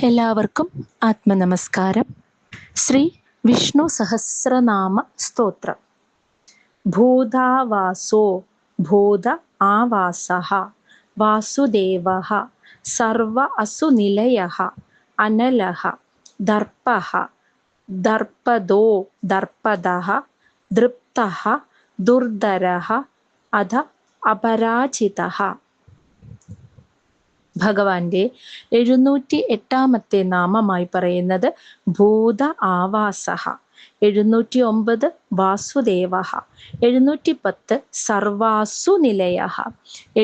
എല്ലാവർക്കും ആത്മനമസ്കാരം. ശ്രീ വിഷ്ണു സഹസ്രനാമ സ്തോത്രം. ഭൂതാവാസോ ഭൂത ആവാസഃ വാസുദേവഃ സർവ അസുനിലയഃ അനലഃ ദർപ്പഃ ദർപ്പദോ ദർപ്പദഃ ദൃപ്തഃ ദുർധരഃ അധ അപരാജിതഃ. ഭഗവാന്റെ 708 നാമമായി പറയുന്നത് ഭൂത ആവാസഃ, 709 വാസുദേവഃ, 710 സർവാസു നിലയഃ,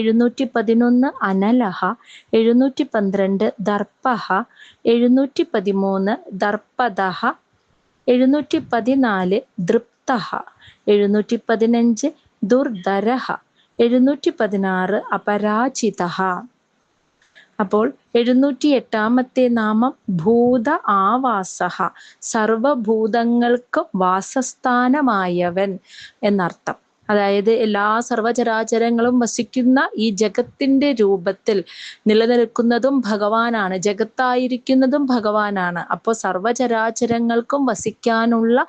711 അനലഃ, 712 ദർപ്പഃ, 713 ദർപ്പദഃ, 714 ദൃപ്തഃ, 715 ദുർധരഃ, 716 അപരാജിതഃ. അപ്പോൾ 708 നാമം ഭൂത ആവാസഃ, സർവഭൂതങ്ങൾക്കും വാസസ്ഥാനമായവൻ എന്നർത്ഥം. അതായത് എല്ലാ സർവചരാചരങ്ങളും വസിക്കുന്ന ഈ ജഗത്തിന്റെ രൂപത്തിൽ നിലനിൽക്കുന്നതും ഭഗവാനാണ്, ജഗത്തായിരിക്കുന്നതും ഭഗവാനാണ്. അപ്പോൾ സർവചരാചരങ്ങൾക്കും വസിക്കാനുള്ള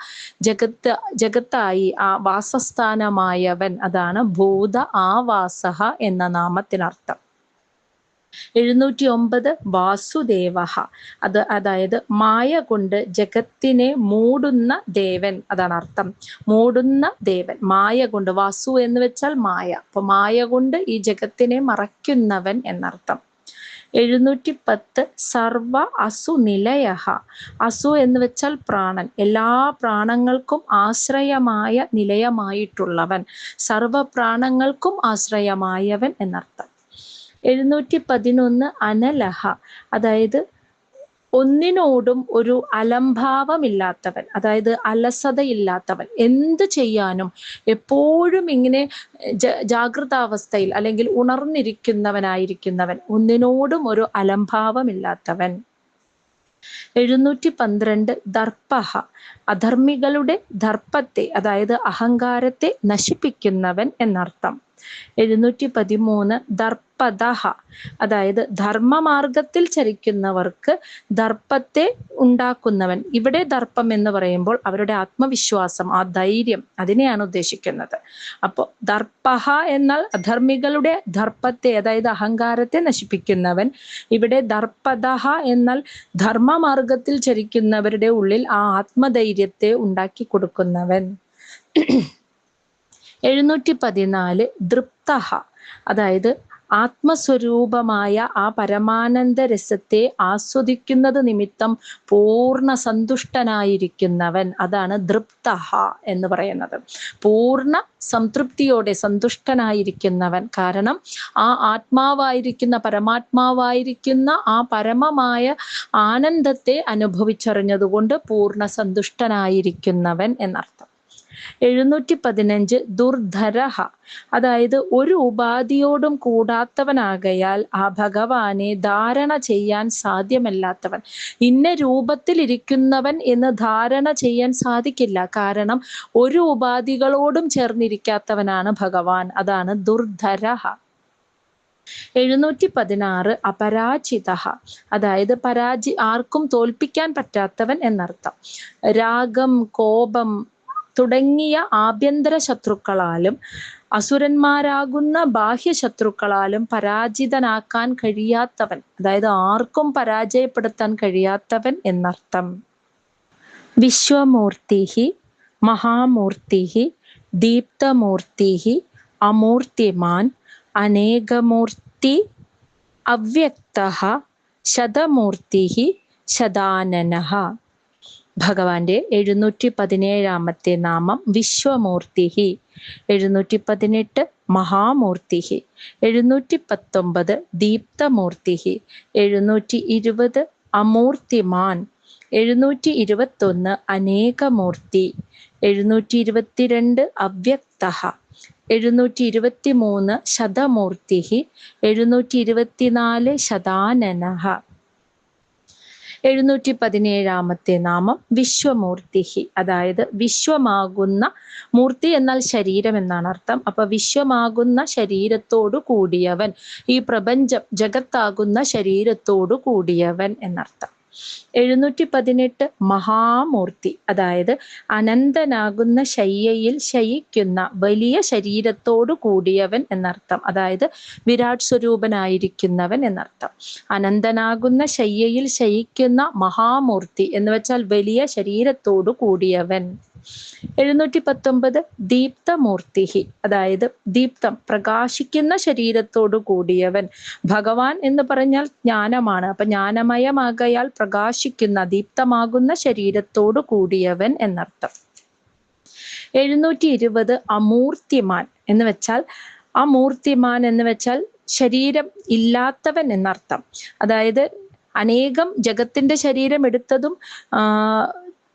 ജഗത്തായി ആ വാസസ്ഥാനമായവൻ, അതാണ് ഭൂത ആവാസഃ എന്ന നാമത്തിനർത്ഥം. 709 വാസുദേവഃ, അതായത് മായ കൊണ്ട് ജഗത്തിനെ മൂടുന്ന ദേവൻ, അതാണ് അർത്ഥം. മൂടുന്ന ദേവൻ, മായ കൊണ്ട്. വാസു എന്ന് വെച്ചാൽ മായ. അപ്പൊ മായ കൊണ്ട് ഈ ജഗത്തിനെ മറയ്ക്കുന്നവൻ എന്നർത്ഥം. 710 സർവ അസു നിലയഃ, അസു എന്ന് വെച്ചാൽ പ്രാണൻ, എല്ലാ പ്രാണങ്ങൾക്കും ആശ്രയമായ നിലയമായിട്ടുള്ളവൻ, സർവ പ്രാണങ്ങൾക്കും ആശ്രയമായവൻ എന്നർത്ഥം. 711 അനലഹ, അതായത് ഒന്നിനോടും ഒരു അലംഭാവമില്ലാത്തവൻ, അതായത് അലസതയില്ലാത്തവൻ, എന്ത് ചെയ്യാനും എപ്പോഴും ഇങ്ങനെ ജാഗ്രതാവസ്ഥയിൽ അല്ലെങ്കിൽ ഉണർന്നിരിക്കുന്നവനായിരിക്കുന്നവൻ, ഒന്നിനോടും ഒരു അലംഭാവമില്ലാത്തവൻ. 712 ദർപ്പഹ, അധർമ്മികളുടെ ദർപ്പത്തെ, അതായത് അഹങ്കാരത്തെ നശിപ്പിക്കുന്നവൻ എന്നർത്ഥം. 713 ദർപ്പദഃ, അതായത് ധർമ്മമാർഗത്തിൽ ചരിക്കുന്നവർക്ക് ദർപ്പത്തെ ഉണ്ടാക്കുന്നവൻ. ഇവിടെ ദർപ്പം എന്ന് പറയുമ്പോൾ അവരുടെ ആത്മവിശ്വാസം, ആ ധൈര്യം, അതിനെയാണ് ഉദ്ദേശിക്കുന്നത്. അപ്പോൾ ദർപ്പഹ എന്നാൽ അധർമ്മികളുടെ ദർപ്പത്തെ, അതായത് അഹങ്കാരത്തെ നശിപ്പിക്കുന്നവൻ. ഇവിടെ ദർപ്പദഃ എന്നാൽ ധർമ്മമാർഗത്തിൽ ചരിക്കുന്നവരുടെ ഉള്ളിൽ ആ ആത്മധൈര്യത്തെ ഉണ്ടാക്കി കൊടുക്കുന്നവൻ. 714 ദൃപ്തഃ, അതായത് ആത്മസ്വരൂപമായ ആ പരമാനന്ദ രസത്തെ ആസ്വദിക്കുന്നത് നിമിത്തം പൂർണ്ണ സന്തുഷ്ടനായിരിക്കുന്നവൻ, അതാണ് ദൃപ്തഃ എന്ന് പറയുന്നത്. പൂർണ്ണ സംതൃപ്തിയോടെ സന്തുഷ്ടനായിരിക്കുന്നവൻ. കാരണം ആ ആത്മാവായിരിക്കുന്ന, പരമാത്മാവായിരിക്കുന്ന ആ പരമമായ ആനന്ദത്തെ അനുഭവിച്ചറിഞ്ഞതുകൊണ്ട് പൂർണ്ണ സന്തുഷ്ടനായിരിക്കുന്നവൻ എന്നർത്ഥം. 715 ദുർധരഃ, അതായത് ഒരു ഉപാധിയോടും കൂടാത്തവനാകയാൽ ആ ഭഗവാനെ ധാരണ ചെയ്യാൻ സാധ്യമല്ലാത്തവൻ. ഇന്ന രൂപത്തിൽ ഇരിക്കുന്നവൻ എന്ന് ധാരണ ചെയ്യാൻ സാധിക്കില്ല. കാരണം ഒരു ഉപാധികളോടും ചേർന്നിരിക്കാത്തവനാണ് ഭഗവാൻ, അതാണ് ദുർധരഃ. 716 അപരാജിതഃ, അതായത് ആർക്കും തോൽപ്പിക്കാൻ പറ്റാത്തവൻ എന്നർത്ഥം. രാഗം, കോപം തുടങ്ങിയ ആഭ്യന്തര ശത്രുക്കളാലും അസുരന്മാരാകുന്ന ബാഹ്യ ശത്രുക്കളാലും പരാജിതനാക്കാൻ കഴിയാത്തവൻ, അതായത് ആർക്കും പരാജയപ്പെടുത്താൻ കഴിയാത്തവൻ എന്നർത്ഥം. വിശ്വമൂർത്തിഹി മഹാമൂർത്തിഹി ദീപ്തമൂർത്തിഹി അമൂർത്തിമാൻ അനേകമൂർത്തി അവ്യക്തഃ ശതമൂർത്തിഹി ശതാനനഃ. ഭഗവാന്റെ 717 നാമം വിശ്വമൂർത്തിഹി, 718 മഹാമൂർത്തിഹി, 719 ദീപ്തമൂർത്തിഹി, 720 അമൂർത്തിമാൻ, 721 അനേകമൂർത്തി, 722 അവ്യക്തഃ, 723 ശതമൂർത്തിഹി, 724 ശതാനനഃ. 717 നാമം വിശ്വമൂർത്തിഹി, അതായത് വിശ്വമാകുന്ന, മൂർത്തി എന്നാൽ ശരീരം എന്നാണ് അർത്ഥം. അപ്പൊ വിശ്വമാകുന്ന ശരീരത്തോടു കൂടിയവൻ, ഈ പ്രപഞ്ചം ജഗത്താകുന്ന ശരീരത്തോടു കൂടിയവൻ എന്നർത്ഥം. 718 മഹാമൂർത്തി, അതായത് അനന്തനാകുന്ന ശയ്യയിൽ ശയിക്കുന്ന വലിയ ശരീരത്തോടു കൂടിയവൻ എന്നർത്ഥം. അതായത് വിരാട് സ്വരൂപനായിരിക്കുന്നവൻ എന്നർത്ഥം. അനന്തനാകുന്ന ശയ്യയിൽ ശയിക്കുന്ന മഹാമൂർത്തി എന്ന് വെച്ചാൽ വലിയ ശരീരത്തോടു കൂടിയവൻ. 719 ദീപ്തമൂർത്തി, അതായത് ദീപ്തം പ്രകാശിക്കുന്ന ശരീരത്തോടു കൂടിയവൻ. ഭഗവാൻ എന്ന് പറഞ്ഞാൽ ജ്ഞാനമാണ്. അപ്പൊ ജ്ഞാനമയമാകയാൽ പ്രകാശിക്കുന്ന ദീപ്തമാകുന്ന ശരീരത്തോടു കൂടിയവൻ എന്നർത്ഥം. 720 അമൂർത്തിമാൻ എന്ന് വെച്ചാൽ അമൂർത്തിമാൻ എന്ന് വെച്ചാൽ ശരീരം ഇല്ലാത്തവൻ എന്നർത്ഥം. അതായത് അനേകം ജഗത്തിന്റെ ശരീരം എടുത്തതും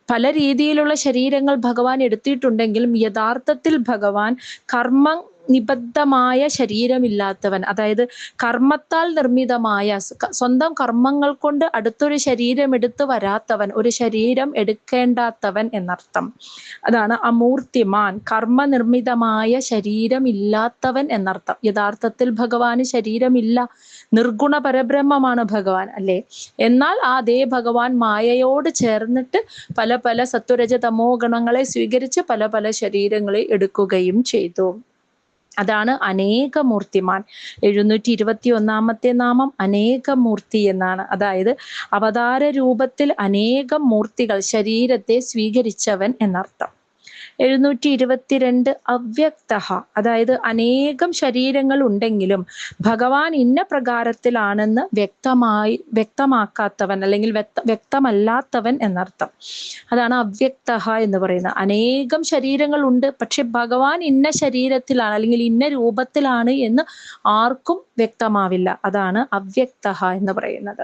പല രീതിയിലുള്ള ശരീരങ്ങൾ ഭഗവാൻ എടുത്തിട്ടുണ്ടെങ്കിലും യഥാർത്ഥത്തിൽ ഭഗവാൻ കർമ്മ നിബദ്ധമായ ശരീരമില്ലാത്തവൻ, അതായത് കർമ്മത്താൽ നിർമ്മിതമായ സ്വന്തം കർമ്മങ്ങൾ കൊണ്ട് അടുത്തൊരു ശരീരം എടുത്തു വരാത്തവൻ, ഒരു ശരീരം എടുക്കേണ്ടാത്തവൻ എന്നർത്ഥം. അതാണ് അമൂർത്തിമാൻ, കർമ്മനിർമ്മിതമായ ശരീരം ഇല്ലാത്തവൻ എന്നർത്ഥം. യഥാർത്ഥത്തിൽ ഭഗവാന് ശരീരമില്ല, നിർഗുണ പരബ്രഹ്മമാണ് ഭഗവാൻ, അല്ലേ? എന്നാൽ അതേ ഭഗവാൻ മായയോട് ചേർന്നിട്ട് പല പല സത്വരജ തമോ ഗണങ്ങളെ സ്വീകരിച്ച് പല പല ശരീരങ്ങളെ എടുക്കുകയും ചെയ്തു. അതാണ് അനേകമൂർത്തിമാൻ. 721 നാമം അനേകമൂർത്തി എന്നാണ്. അതായത് അവതാര രൂപത്തിൽ അനേകം മൂർത്തികൾ ശരീരത്തെ സ്വീകരിച്ചവൻ എന്നർത്ഥം. 722 അവ്യക്ത, അതായത് അനേകം ശരീരങ്ങൾ ഉണ്ടെങ്കിലും ഭഗവാൻ ഇന്ന പ്രകാരത്തിലാണെന്ന് വ്യക്തമാക്കാത്തവൻ അല്ലെങ്കിൽ വ്യക്തമല്ലാത്തവൻ എന്നർത്ഥം. അതാണ് അവ്യക്ത എന്ന് പറയുന്നത്. അനേകം ശരീരങ്ങൾ ഉണ്ട്, പക്ഷെ ഭഗവാൻ ഇന്ന ശരീരത്തിലാണ് അല്ലെങ്കിൽ ഇന്ന രൂപത്തിലാണ് എന്ന് ആർക്കും വ്യക്തമാവില്ല. അതാണ് അവ്യക്ത എന്ന് പറയുന്നത്.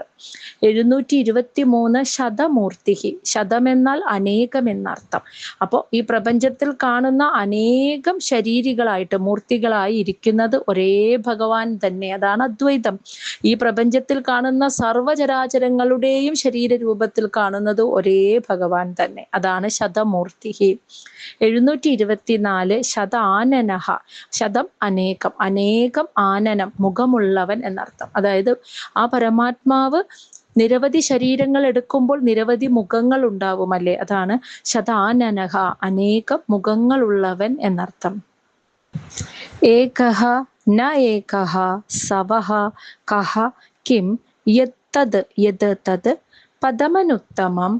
723 ശതമൂർത്തി, ശതമെന്നാൽ അനേകം എന്നർത്ഥം. അപ്പോൾ ഈ പ്രപഞ്ചത്തിൽ കാണുന്ന അനേകം ശരീരികളായിട്ട് മൂർത്തികളായി ഇരിക്കുന്നത് ഒരേ ഭഗവാൻ തന്നെ. അതാണ് അദ്വൈതം. ഈ പ്രപഞ്ചത്തിൽ കാണുന്ന സർവചരാചരങ്ങളുടെയും ശരീര രൂപത്തിൽ കാണുന്നത് ഒരേ ഭഗവാൻ തന്നെ. അതാണ് ശതമൂർത്തി. 724 ശതാനനഃ, ശതം അനേകം, അനേകം ആനനം മുഖമുള്ളവൻ എന്നർത്ഥം. അതായത് ആ പരമാത്മാവ് നിരവധി ശരീരങ്ങൾ എടുക്കുമ്പോൾ നിരവധി മുഖങ്ങൾ ഉണ്ടാവും, അല്ലേ? അതാണ് ശതാനനഃ, അനേകം മുഖങ്ങളുള്ളവൻ എന്നർത്ഥം. ഏകഃ ന ഏകഃ സവഃ കഃ കിം യത് തത് പദമനുത്തമം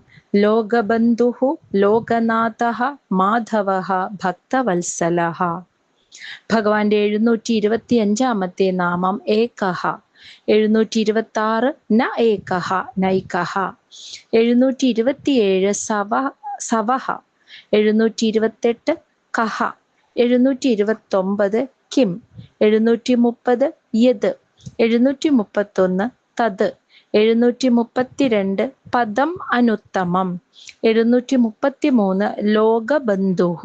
ലോകബന്ധുഃ ലോകനാഥഃ മാധവഃ ഭക്തവത്സലഃ. ഭഗവാന്റെ 725 നാമം ഏകഃ. 726 ന ഏകഃ നൈകഃ. 727 സവഃ. 728 കഃ. 729 കിം. 730 യത്. 731 തത്. 732 പദം അനുത്തമം. 733 ലോകബന്ധുഃ.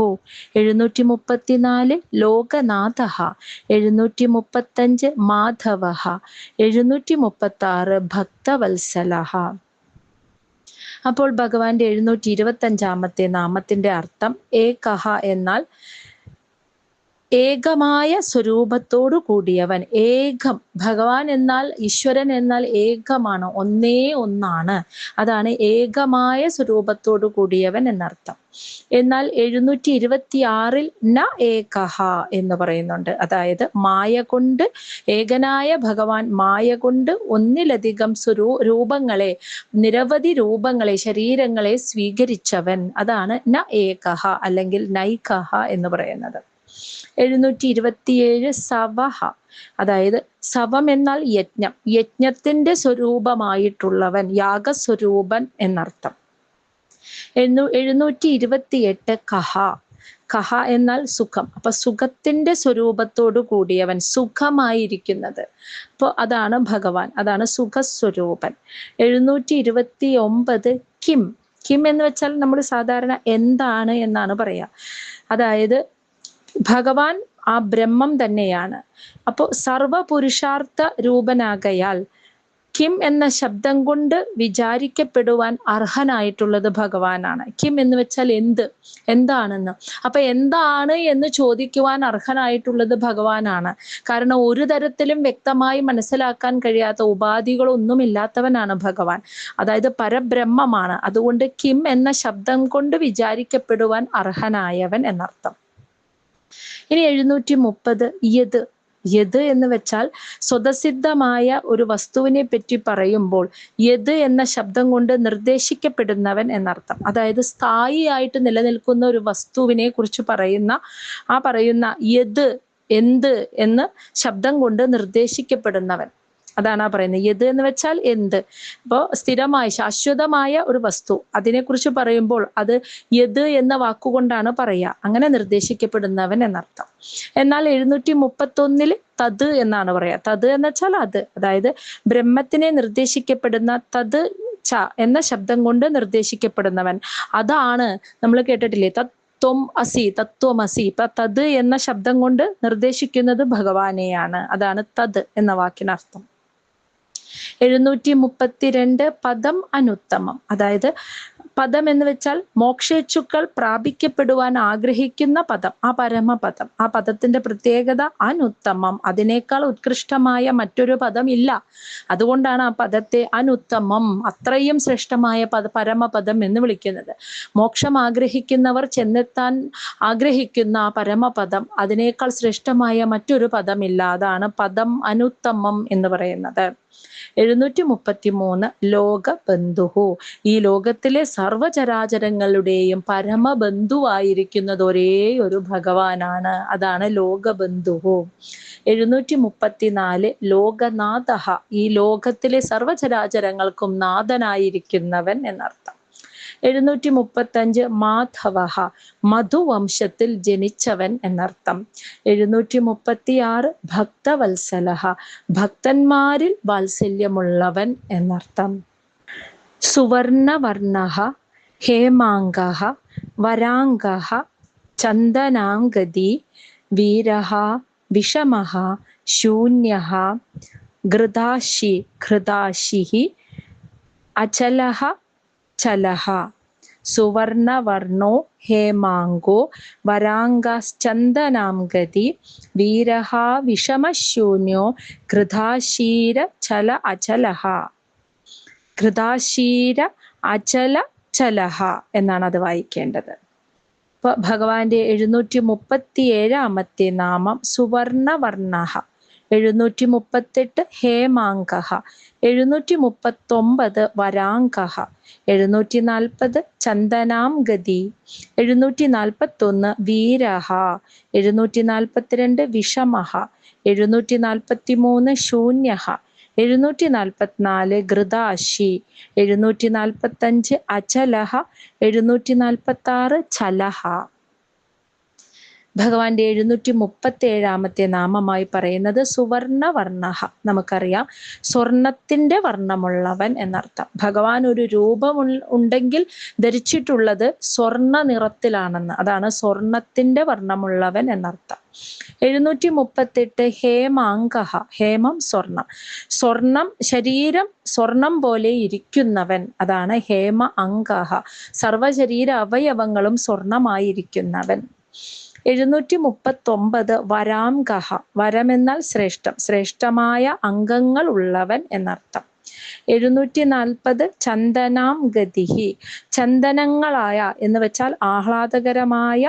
734 ലോകനാഥഃ. 735 മാധവഃ. 736 ഭക്തവത്സലഃ. അപ്പോൾ ഭഗവാന്റെ 725 നാമത്തിന്റെ അർത്ഥം ഏകഃ എന്നാൽ ഏകമായ സ്വരൂപത്തോടു കൂടിയവൻ. ഏകം, ഭഗവാൻ എന്നാൽ ഈശ്വരൻ എന്നാൽ ഏകമാണ്, ഒന്നേ ഒന്നാണ്. അതാണ് ഏകമായ സ്വരൂപത്തോടു കൂടിയവൻ എന്നർത്ഥം. എന്നാൽ 726 ന ഏകഃ എന്ന് പറയുന്നുണ്ട്. അതായത് മായ കൊണ്ട്, ഏകനായ ഭഗവാൻ മായ കൊണ്ട് ഒന്നിലധികം രൂപങ്ങളെ, നിരവധി രൂപങ്ങളെ, ശരീരങ്ങളെ സ്വീകരിച്ചവൻ. അതാണ് ന ഏകഃ അല്ലെങ്കിൽ നൈകഃ എന്ന് പറയുന്നത്. 727 സവഃ, അതായത് സവം എന്നാൽ യജ്ഞം, യജ്ഞത്തിന്റെ സ്വരൂപമായിട്ടുള്ളവൻ, യാഗസ്വരൂപൻ എന്നർത്ഥം. 728 കഹ, കഹ എന്നാൽ സുഖം. അപ്പൊ സുഖത്തിന്റെ സ്വരൂപത്തോടു കൂടിയവൻ, സുഖമായിരിക്കുന്നത്. അപ്പോൾ അതാണ് ഭഗവാൻ, അതാണ് സുഖസ്വരൂപൻ. 729 കിം. കിം എന്ന് വെച്ചാൽ നമ്മൾ സാധാരണ എന്താണ് എന്നാണ് പറയാ. അതായത് ഭഗവാൻ ആ ബ്രഹ്മം തന്നെയാണ്. അപ്പോൾ സർവപുരുഷാർത്ഥ രൂപനാകയാൽ കിം എന്ന ശബ്ദം കൊണ്ട് വിചാരിക്കപ്പെടുവാൻ അർഹനായിട്ടുള്ളത് ഭഗവാനാണ്. കിം എന്ന് വെച്ചാൽ എന്ത്, എന്താണെന്ന്. അപ്പൊ എന്താണ് എന്ന് ചോദിക്കുവാൻ അർഹനായിട്ടുള്ളത് ഭഗവാനാണ്. കാരണം ഒരു തരത്തിലും വ്യക്തമായി മനസ്സിലാക്കാൻ കഴിയാത്ത ഉപാധികളൊന്നുമില്ലാത്തവനാണ് ഭഗവാൻ. അതായത് പരബ്രഹ്മമാണ്. അതുകൊണ്ട് കിം എന്ന ശബ്ദം കൊണ്ട് വിചാരിക്കപ്പെടുവാൻ അർഹനായവൻ എന്നർത്ഥം. ഇനി 730 യത്. യത് എന്ന് വെച്ചാൽ സ്വതസിദ്ധമായ ഒരു വസ്തുവിനെ പറ്റി പറയുമ്പോൾ യത് എന്ന ശബ്ദം കൊണ്ട് നിർദ്ദേശിക്കപ്പെടുന്നവൻ എന്നർത്ഥം. അതായത് സ്ഥായിയായിട്ട് നിലനിൽക്കുന്ന ഒരു വസ്തുവിനെ കുറിച്ച് പറയുന്ന യത്, എന്ത് എന്ന് ശബ്ദം കൊണ്ട് നിർദ്ദേശിക്കപ്പെടുന്നവൻ, അതാണ് പറയുന്നത്. യത് എന്ന് വെച്ചാൽ എന്ത്. ഇപ്പോൾ സ്ഥിരമായ ശാശ്വതമായ ഒരു വസ്തു, അതിനെക്കുറിച്ച് പറയുമ്പോൾ അത് യത് എന്ന വാക്കുകൊണ്ടാണ് പറയുക. അങ്ങനെ നിർദ്ദേശിക്കപ്പെടുന്നവൻ എന്നർത്ഥം. എന്നാൽ 731 തത് എന്നാണ് പറയുക. തത് എന്ന് വെച്ചാൽ അത്, അതായത് ബ്രഹ്മത്തിനെ നിർദ്ദേശിക്കപ്പെടുന്ന തത് ച എന്ന ശബ്ദം കൊണ്ട് നിർദ്ദേശിക്കപ്പെടുന്നവൻ. അതാണ് നമ്മൾ കേട്ടിട്ടില്ലേ, തത്വമസി. ഇപ്പൊ തത് എന്ന ശബ്ദം കൊണ്ട് നിർദ്ദേശിക്കുന്നത് ഭഗവാനെയാണ്. അതാണ് തത് എന്ന വാക്കിനർത്ഥം. 732 പദം അനുത്തമം. അതായത് പദം എന്ന് വെച്ചാൽ മോക്ഷേച്ഛുക്കൾ പ്രാപിക്കപ്പെടുവാൻ ആഗ്രഹിക്കുന്ന പദം, ആ പരമപദം. ആ പദത്തിന്റെ പ്രത്യേകത അനുത്തമം, അതിനേക്കാൾ ഉത്കൃഷ്ടമായ മറ്റൊരു പദം ഇല്ല. അതുകൊണ്ടാണ് ആ പദത്തെ അനുത്തമം, അത്രയും ശ്രേഷ്ഠമായ പരമപദം എന്ന് വിളിക്കുന്നത്. മോക്ഷം ആഗ്രഹിക്കുന്നവർ ചെന്നെത്താൻ ആഗ്രഹിക്കുന്ന ആ പരമപദം, അതിനേക്കാൾ ശ്രേഷ്ഠമായ മറ്റൊരു പദമില്ല. അതാണ് പദം അനുത്തമം എന്ന് പറയുന്നത്. 733 ലോകബന്ധുഹു. ഈ ലോകത്തിലെ സർവചരാചരങ്ങളുടെയും പരമബന്ധുവായിരിക്കുന്നത് ഒരേ ഒരു ഭഗവാനാണ്. അതാണ് ലോകബന്ധുഹു. 734 ലോകനാഥഃ. ഈ ലോകത്തിലെ സർവചരാചരങ്ങൾക്കും നാഥനായിരിക്കുന്നവൻ എന്നർത്ഥം. 735 മാധവഃ. മധുവംശത്തിൽ ജനിച്ചവൻ എന്നർത്ഥം. 736 ഭക്തവത്സലഃ. ഭക്തന്മാരിൽ വാത്സല്യമുള്ളവൻ എന്നർത്ഥം. സുവർണവർണഃ ഹേമാംഗഃ വരാംഗഃ ചന്ദനാംഗതി വീരഃ വിഷമഃ ശൂന്യഃ ഘൃതാശിഃ അചലഃ ചലഃ. സുവർണവർണോ ഹേമാംഗോ വരാംഗശ്ചന്ദനാംഗതി വീരഃ വിഷമശൂന്യോ ഘൃതാശീര ചല അചലഃ. ഘൃതാശീര അചല ചലഃ എന്നാണ് അത് വായിക്കേണ്ടത്. ഇപ്പൊ ഭഗവാന്റെ 737 നാമം സുവർണവർണഃ. 738 ഹേമാംഗഃ. 739 വരാംഗഃ. 740 ചന്ദനാംഗതി. 741 വീരഃ. 742 വിഷമഃ. 743 ശൂന്യഃ. 744 ഘൃതാശി. 745 അചലഃ. 746 ചലഃ. ഭഗവാന്റെ 737 നാമമായി പറയുന്നത് സുവർണവർണഃ. നമുക്കറിയാം സ്വർണത്തിന്റെ വർണ്ണമുള്ളവൻ എന്നർത്ഥം. ഭഗവാൻ ഒരു രൂപം ഉണ്ടെങ്കിൽ ധരിച്ചിട്ടുള്ളത് സ്വർണ്ണ നിറത്തിലാണെന്ന്. അതാണ് സ്വർണത്തിന്റെ വർണ്ണമുള്ളവൻ എന്നർത്ഥം. 738 ഹേമാംഗഃ. ഹേമം സ്വർണം. സ്വർണം ശരീരം സ്വർണം പോലെ ഇരിക്കുന്നവൻ, അതാണ് ഹേമ അംഗഃ. സർവശരീര അവയവങ്ങളും സ്വർണമായിരിക്കുന്നവൻ. 739 വരാംഗഃ. വരമെന്നാൽ ശ്രേഷ്ഠം, ശ്രേഷ്ഠമായ അംഗങ്ങൾ ഉള്ളവൻ എന്നർത്ഥം. 740 ചന്ദനാംഗതിഹി. ചന്ദനങ്ങളായ എന്ന് വെച്ചാൽ ആഹ്ലാദകരമായ,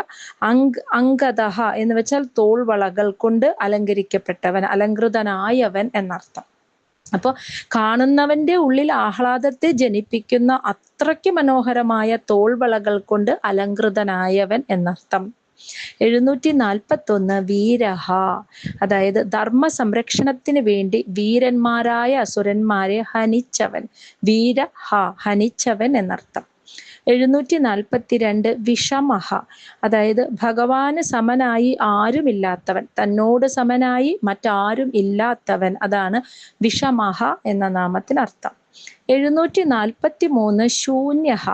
അംഗതഃ എന്ന് വെച്ചാൽ തോൾവളകൾ കൊണ്ട് അലങ്കരിക്കപ്പെട്ടവൻ, അലങ്കൃതനായവൻ എന്നർത്ഥം. അപ്പൊ കാണുന്നവന്റെ ഉള്ളിൽ ആഹ്ലാദത്തെ ജനിപ്പിക്കുന്ന അത്രയ്ക്ക് മനോഹരമായ തോൾവളകൾ കൊണ്ട് അലങ്കൃതനായവൻ എന്നർത്ഥം. 741 വീരഃ. അതായത് ധർമ്മ സംരക്ഷണത്തിന് വേണ്ടി വീരന്മാരായ അസുരന്മാരെ ഹനിച്ചവൻ. വീരഃ ഹനിച്ചവൻ എന്നർത്ഥം. 742 വിഷമഃ. അതായത് ഭഗവാന് സമനായി ആരുമില്ലാത്തവൻ, തന്നോട് സമനായി മറ്റാരും ഇല്ലാത്തവൻ, അതാണ് വിഷമഃ എന്ന നാമത്തിനർത്ഥം. 743 ശൂന്യഃ.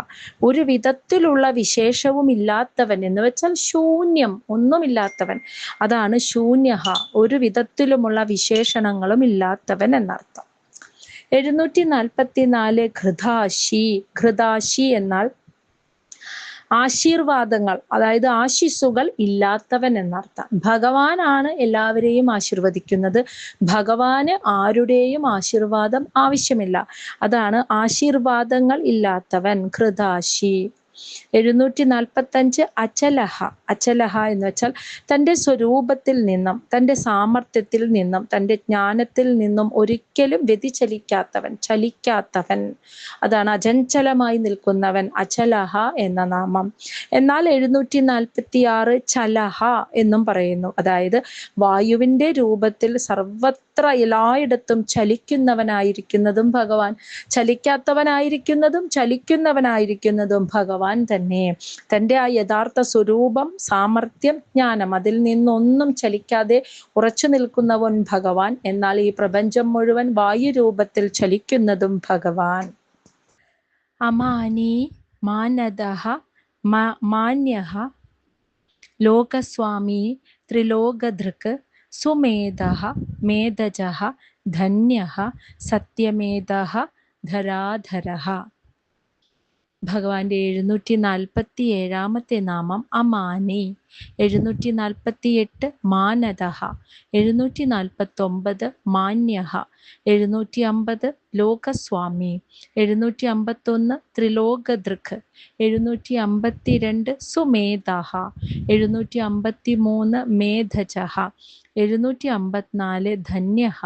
ഒരു വിധത്തിലുള്ള വിശേഷവും ഇല്ലാത്തവൻ എന്ന് വെച്ചാൽ ശൂന്യം, ഒന്നുമില്ലാത്തവൻ, അതാണ് ശൂന്യഃ. ഒരു വിധത്തിലുമുള്ള വിശേഷണങ്ങളും ഇല്ലാത്തവൻ എന്നർത്ഥം. 744 ഘൃതാശി. ഘൃതാശി എന്നാൽ ആശീർവാദങ്ങൾ, അതായത് ആശിസ്സുകൾ ഇല്ലാത്തവൻ എന്നർത്ഥം. ഭഗവാനാണ് എല്ലാവരെയും ആശീർവദിക്കുന്നത്. ഭഗവാന് ആരുടെയും ആശീർവാദം ആവശ്യമില്ല. അതാണ് ആശീർവാദങ്ങൾ ഇല്ലാത്തവൻ, ഘൃതാശി. 745 അചലഹ. അചലഹ എന്ന് വെച്ചാൽ തൻ്റെ സ്വരൂപത്തിൽ നിന്നും തൻ്റെ സാമർത്ഥ്യത്തിൽ നിന്നും തൻ്റെ ജ്ഞാനത്തിൽ നിന്നും ഒരിക്കലും വ്യതിചലിക്കാത്തവൻ, ചലിക്കാത്തവൻ. അതാണ് അചഞ്ചലമായി നിൽക്കുന്നവൻ, അചലഹ എന്ന നാമം. എന്നാൽ 746 ചലഹ എന്നും പറയുന്നു. അതായത് വായുവിൻ്റെ രൂപത്തിൽ സർവത്ര എല്ലായിടത്തും ചലിക്കുന്നവനായിരിക്കുന്നതും ഭഗവാൻ, ചലിക്കാത്തവനായിരിക്കുന്നതും ചലിക്കുന്നവനായിരിക്കുന്നതും ഭഗവാൻ തന്നെ. തൻ്റെ ആ യഥാർത്ഥ സ്വരൂപം, സാമർത്ഥ്യം, ജ്ഞാനം, അതിൽ നിന്നൊന്നും ചലിക്കാതെ ഉറച്ചു നിൽക്കുന്നവൻ ഭഗവാൻ. എന്നാൽ ഈ പ്രപഞ്ചം മുഴുവൻ വായുരൂപത്തിൽ ചലിക്കുന്നതും ഭഗവാൻ. അമാനി മാനദഃ മാന്യഃ ലോകസ്വാമി ത്രിലോകധൃക് സുമേധഃ മേധജഃ ധന്യഃ സത്യമേധഃ ധരാധരഃ. ഭഗവാന്റെ 747 നാമം അമാനി. 748 മാനദഃ. 749 മാന്യഃ. 750 ലോകസ്വാമി. 751 ത്രിലോകധൃക്. 752 സുമേധഃ. 753 മേധജഃ. 754 ധന്യഃ.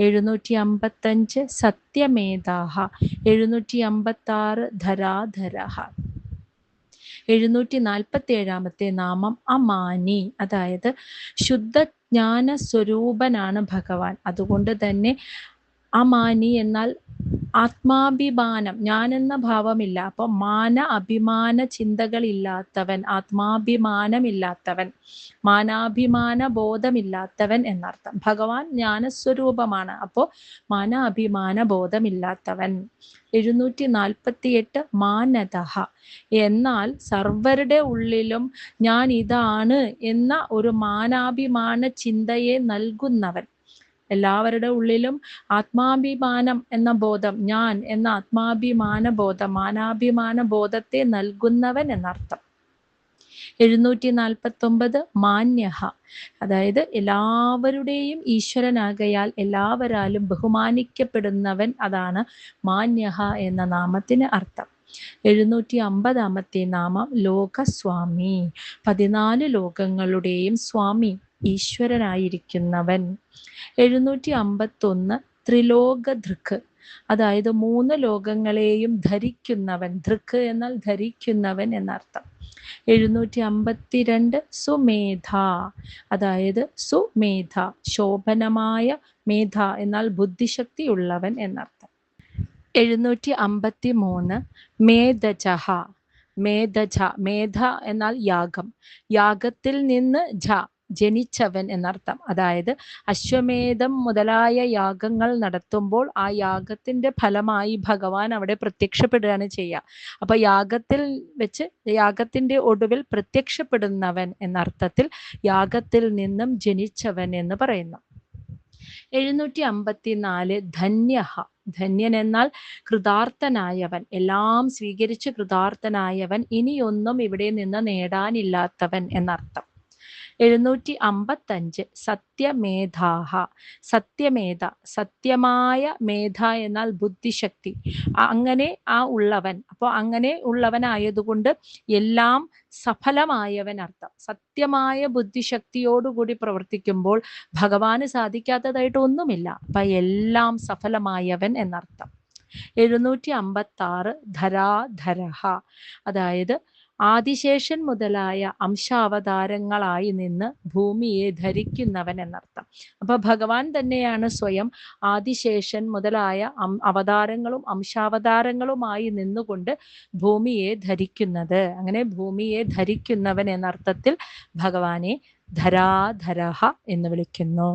755 സത്യമേധഃ. 756 ധരാധരഃ. 747 നാമം അമാനി. അതായത് ശുദ്ധജ്ഞാന സ്വരൂപനാണ് ഭഗവാൻ. അതുകൊണ്ട് തന്നെ അമാനി എന്നാൽ ആത്മാഭിമാനം, ഞാനെന്ന ഭാവമില്ല. അപ്പൊ മാന അഭിമാന ചിന്തകളില്ലാത്തവൻ, ആത്മാഭിമാനമില്ലാത്തവൻ, മാനാഭിമാന ബോധമില്ലാത്തവൻ എന്നർത്ഥം. ഭഗവാൻ ജ്ഞാനസ്വരൂപമാണ്. അപ്പോൾ മാന അഭിമാന ബോധമില്ലാത്തവൻ. 748 മാനദഃ എന്നാൽ സർവരുടെ ഉള്ളിലും ഞാൻ ഇതാണ് എന്ന ഒരു മാനാഭിമാന ചിന്തയെ നൽകുന്നവൻ. എല്ലാവരുടെ ഉള്ളിലും ആത്മാഭിമാനം എന്ന ബോധം, ഞാൻ എന്ന ആത്മാഭിമാന ബോധം, മാനാഭിമാന ബോധത്തെ നൽകുന്നവൻ എന്നർത്ഥം. 749 മാന്യഃ അതായത് എല്ലാവരുടെയും ഈശ്വരനാകയാൽ എല്ലാവരാലും ബഹുമാനിക്കപ്പെടുന്നവൻ. അതാണ് മാന്യഃ എന്ന നാമത്തിന് അർത്ഥം. 750 നാമം ലോകസ്വാമി. 14 ലോകങ്ങളുടെയും സ്വാമി, ഈശ്വരനായിരിക്കുന്നവൻ. 751 ത്രിലോകധൃക് അതായത് 3 ലോകങ്ങളെയും ധരിക്കുന്നവൻ. ധൃക് എന്നാൽ ധരിക്കുന്നവൻ എന്നർത്ഥം. 752 സുമേധ അതായത് സുമേധ ശോഭനമായ, മേധ എന്നാൽ ബുദ്ധിശക്തി ഉള്ളവൻ എന്നർത്ഥം. 753 മേധജഃ. മേധജ, മേധ എന്നാൽ യാഗം, യാഗത്തിൽ നിന്ന് ജനിച്ചവൻ എന്നർത്ഥം. അതായത് അശ്വമേധം മുതലായ യാഗങ്ങൾ നടത്തുമ്പോൾ ആ യാഗത്തിന്റെ ഫലമായി ഭഗവാൻ അവിടെ പ്രത്യക്ഷപ്പെടുകയാണ് ചെയ്യുക. അപ്പൊ യാഗത്തിൽ വെച്ച്, യാഗത്തിന്റെ ഒടുവിൽ പ്രത്യക്ഷപ്പെടുന്നവൻ എന്നർത്ഥത്തിൽ യാഗത്തിൽ നിന്നും ജനിച്ചവൻ എന്ന് പറയുന്നു. 754 ധന്യഃ. ധന്യൻ എന്നാൽ കൃതാർത്ഥനായവൻ, എല്ലാം സ്വീകരിച്ച് കൃതാർത്ഥനായവൻ, ഇനിയൊന്നും ഇവിടെ നിന്ന് നേടാനില്ലാത്തവൻ എന്നർത്ഥം. 755 സത്യമേധാഹ. സത്യമേധ, സത്യമായ മേധ എന്നാൽ ബുദ്ധിശക്തി, അങ്ങനെ ആ ഉള്ളവൻ. അപ്പോൾ അങ്ങനെ ഉള്ളവനായതുകൊണ്ട് എല്ലാം സഫലമായവൻ അർത്ഥം. സത്യമായ ബുദ്ധിശക്തിയോടുകൂടി പ്രവർത്തിക്കുമ്പോൾ ഭഗവാന് സാധിക്കാത്തതായിട്ട് ഒന്നുമില്ല. അപ്പൊ എല്ലാം സഫലമായവൻ എന്നർത്ഥം. 756 ധരാധരഃ അതായത് ആദിശേഷൻ മുതലായ അംശാവതാരങ്ങളായി നിന്ന് ഭൂമിയെ ധരിക്കുന്നവൻ എന്നർത്ഥം. അപ്പൊ ഭഗവാൻ തന്നെയാണ് സ്വയം ആദിശേഷൻ മുതലായ അവതാരങ്ങളും അംശാവതാരങ്ങളുമായി നിന്നുകൊണ്ട് ഭൂമിയെ ധരിക്കുന്നത്. അങ്ങനെ ഭൂമിയെ ധരിക്കുന്നവൻ എന്നർത്ഥത്തിൽ ഭഗവാനെ ധരാധരഃ എന്ന് വിളിക്കുന്നു.